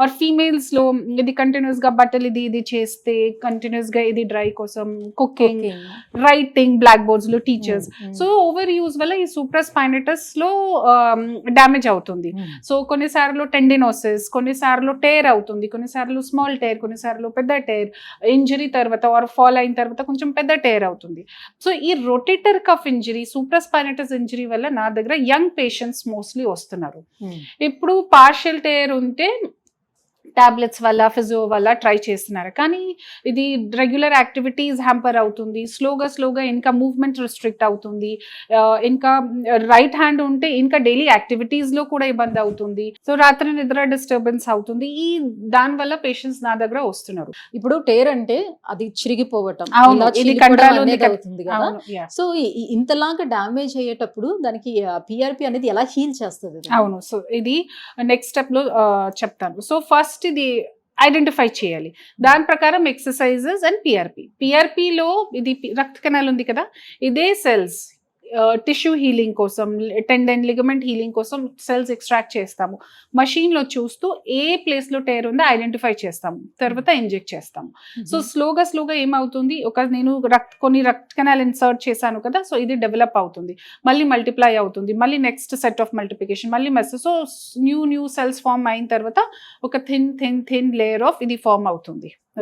Are females లో ఇది continuous గా బట్టలు ఇది చేస్తే కంటిన్యూస్ గా ఇది డ్రై కోసం కుకింగ్, రైటింగ్, బ్లాక్ బోర్డ్స్ లో టీచర్స్. సో ఓవర్ యూజ్ వల్ల ఈ సూప్రాస్పైనటస్ లో డ్యామేజ్ అవుతుంది. సో కొన్నిసార్లు టెండినోసిస్, కొన్నిసార్లు టేర్ అవుతుంది, కొన్నిసార్లు స్మాల్ టేర్, కొన్నిసార్లు పెద్ద టేర్, ఇంజరీ తర్వాత ఆర్ ఫాల్ అయిన తర్వాత కొంచెం పెద్ద టేర్ అవుతుంది. సో ఈ rotator cuff injury, supraspinatus injury వల్ల నా దగ్గర యంగ్ పేషెంట్స్ మోస్ట్లీ వస్తున్నారు. ఇప్పుడు పార్షియల్ టేర్ ఉంటే టాబ్లెట్స్ వల్ల, ఫిజియో వల్ల ట్రై చేస్తున్నారు, కానీ ఇది రెగ్యులర్ యాక్టివిటీస్ హ్యాంపర్ అవుతుంది, స్లోగా ఇంకా మూవ్మెంట్ రిస్ట్రిక్ట్ అవుతుంది, ఇంకా రైట్ హ్యాండ్ ఉంటే ఇంకా డైలీ యాక్టివిటీస్ లో కూడా ఇబ్బంది అవుతుంది. సో రాత్రి నిద్ర డిస్టర్బెన్స్ అవుతుంది. ఈ దాని వల్ల పేషెంట్స్ నా దగ్గర వస్తున్నారు. ఇప్పుడు టేర్ అంటే అది చిరిగిపోవటం, ఇది కంట్రోల్ అవుతుంది కదా. సో ఇంతలాగా డ్యామేజ్ అయ్యేటప్పుడు దానికి పిఆర్పి అనేది ఎలా హీల్ చేస్తుంది? అవును, సో ఇది నెక్స్ట్ స్టెప్ లో చెప్తాను. సో ఫస్ట్ ఇది ఐడెంటిఫై చేయాలి, దాని ప్రకారం ఎక్సర్సైజెస్ అండ్ పిఆర్పిలో ఇది రక్త కణాలు ఉంది కదా, ఇదే సెల్స్ టిష్యూ హీలింగ్ కోసం, టెండన్ లిగమెంట్ హీలింగ్ కోసం సెల్స్ ఎక్స్ట్రాక్ట్ చేస్తాము. మషీన్లో చూస్తూ ఏ ప్లేస్లో టేర్ ఉందో ఐడెంటిఫై చేస్తాము, తర్వాత ఇంజెక్ట్ చేస్తాము. సో స్లోగా ఏమవుతుంది, నేను కొన్ని రక్త కణాలు ఇన్సర్ట్ చేశాను కదా, సో ఇది డెవలప్ అవుతుంది, మళ్ళీ మల్టిప్లై అవుతుంది, మళ్ళీ నెక్స్ట్ సెట్ ఆఫ్ మల్టిప్లికేషన్, మళ్ళీ సో న్యూ సెల్స్ ఫార్మ్ అయిన తర్వాత ఒక థిన్ లేయర్ ఆఫ్ ఇది ఫార్మ్ అవుతుంది.